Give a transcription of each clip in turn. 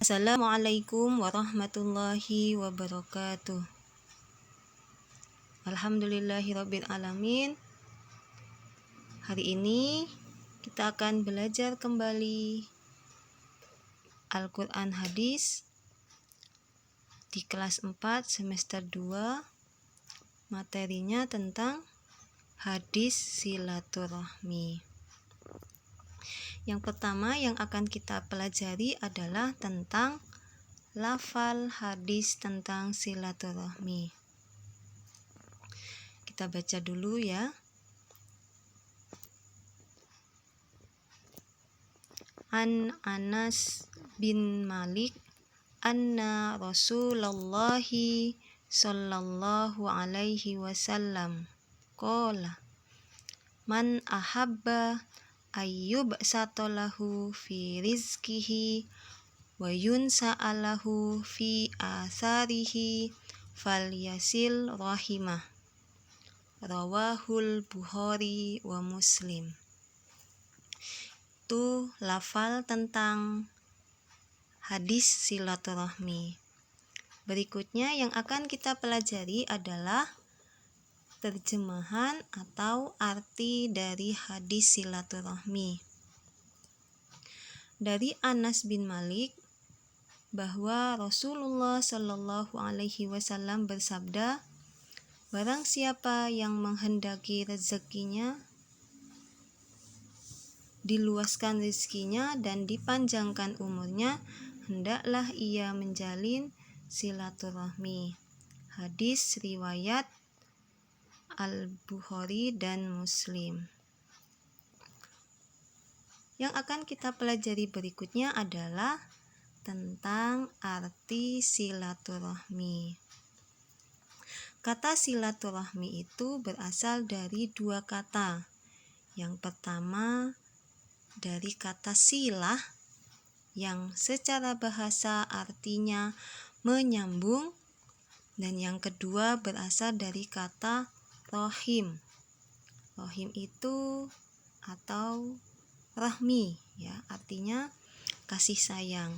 Assalamualaikum warahmatullahi wabarakatuh. Alhamdulillahirabbil alamin. Hari ini kita akan belajar kembali Al-Quran Hadis di kelas 4 semester 2. Materinya tentang hadis silaturahmi. Yang pertama yang akan kita pelajari adalah tentang lafal hadis tentang silaturahmi. Kita baca dulu ya. An Anas bin Malik anna Rasulullahi sallallahu alaihi wasallam qala man ahabba ayyub satolahu fi rizkihi wa yunsa'alahu fi atharihi falyasil rahimah. Rawahul Bukhari wa Muslim. Itu lafal tentang hadis silaturahmi. Berikutnya yang akan kita pelajari adalah terjemahan atau arti dari hadis silaturahmi. Dari Anas bin Malik bahwa Rasulullah Shallallahu Alaihi Wasallam bersabda, barang siapa yang menghendaki rezekinya, diluaskan rezekinya dan dipanjangkan umurnya, hendaklah ia menjalin silaturahmi. Hadis riwayat Al-Bukhari dan Muslim. Yang akan kita pelajari berikutnya adalah tentang arti silaturahmi. Kata silaturahmi itu berasal dari dua kata. Yang pertama dari kata silah yang secara bahasa artinya menyambung, dan yang kedua berasal dari kata rohim. Rohim itu atau rahmi ya, artinya kasih sayang.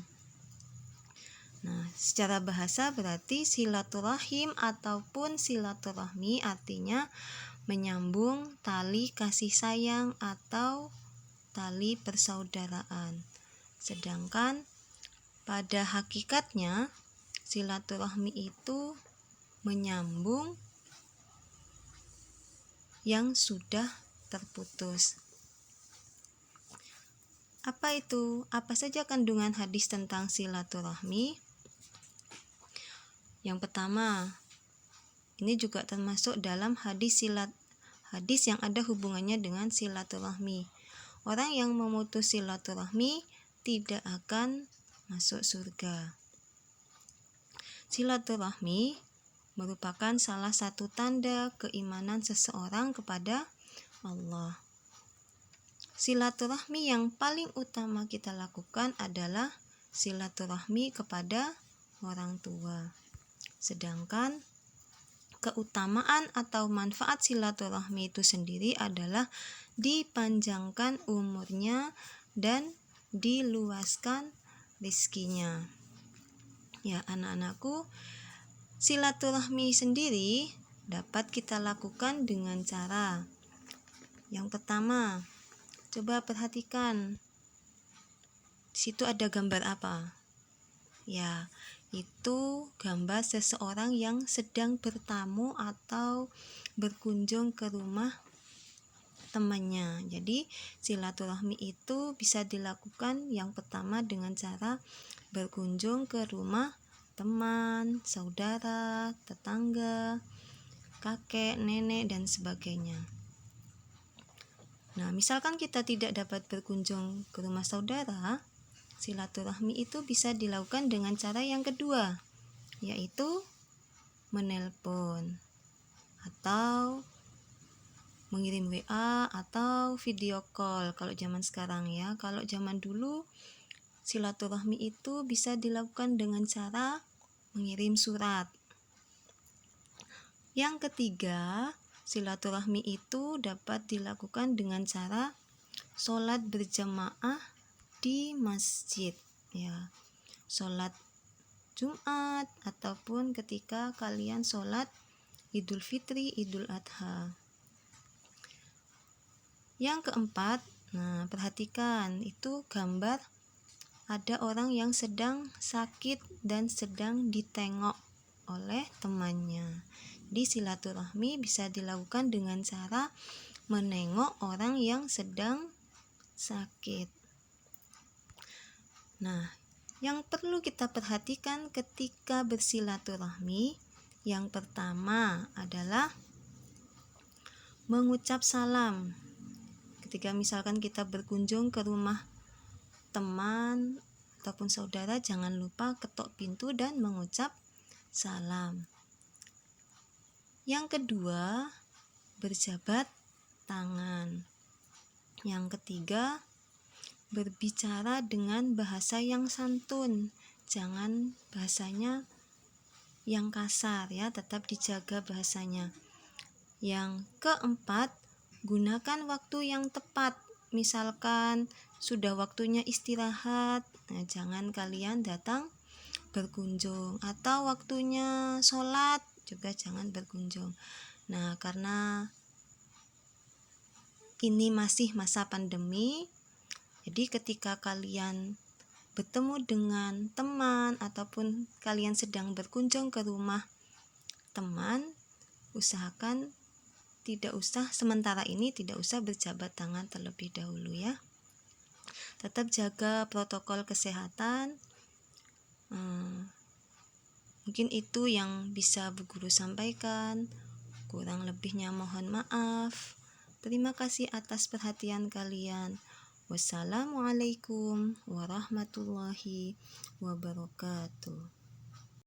Nah, secara bahasa berarti silaturahim ataupun silaturahmi artinya menyambung tali kasih sayang atau tali persaudaraan. Sedangkan pada hakikatnya silaturahmi itu menyambung yang sudah terputus. Apa itu? Apa saja kandungan hadis tentang silaturahmi? Yang pertama, ini juga termasuk dalam hadis yang ada hubungannya dengan silaturahmi. Orang yang memutus silaturahmi tidak akan masuk surga. Silaturahmi merupakan salah satu tanda keimanan seseorang kepada Allah. Silaturahmi yang paling utama kita lakukan adalah silaturahmi kepada orang tua. Sedangkan keutamaan atau manfaat silaturahmi itu sendiri adalah dipanjangkan umurnya dan diluaskan rizkinya. Ya, anak-anakku, silaturahmi sendiri dapat kita lakukan dengan cara yang pertama. Coba perhatikan, di situ ada gambar apa? Ya, itu gambar seseorang yang sedang bertamu atau berkunjung ke rumah temannya. Jadi silaturahmi itu bisa dilakukan yang pertama dengan cara berkunjung ke rumah teman, saudara, tetangga, kakek, nenek, dan sebagainya. Nah, misalkan kita tidak dapat berkunjung ke rumah saudara, silaturahmi itu bisa dilakukan dengan cara yang kedua, yaitu menelpon atau mengirim WA atau video call kalau zaman sekarang ya. Kalau zaman dulu silaturahmi itu bisa dilakukan dengan cara mengirim surat. Yang ketiga, silaturahmi itu dapat dilakukan dengan cara sholat berjamaah di masjid ya. sholat Jumat ataupun ketika kalian sholat Idul Fitri, Idul Adha. Yang keempat, nah perhatikan itu gambar ada orang yang sedang sakit dan sedang ditengok oleh temannya. Di silaturahmi bisa dilakukan dengan cara menengok orang yang sedang sakit. Nah, yang perlu kita perhatikan ketika bersilaturahmi, yang pertama adalah mengucap salam. Ketika misalkan kita berkunjung ke rumah teman ataupun saudara, jangan lupa ketok pintu dan mengucap salam. Yang kedua, berjabat tangan. Yang ketiga, berbicara dengan bahasa yang santun. Jangan bahasanya yang kasar ya, tetap dijaga bahasanya. Yang keempat, gunakan waktu yang tepat. Misalkan sudah waktunya istirahat, nah jangan kalian datang berkunjung, atau waktunya sholat juga jangan berkunjung. Nah, karena ini masih masa pandemi, jadi ketika kalian bertemu dengan teman ataupun kalian sedang berkunjung ke rumah teman, usahakan sementara ini tidak usah berjabat tangan terlebih dahulu ya. Tetap jaga protokol kesehatan. Mungkin itu yang bisa Bu Guru sampaikan. Kurang lebihnya mohon maaf. Terima kasih atas perhatian kalian. Wassalamualaikum warahmatullahi wabarakatuh.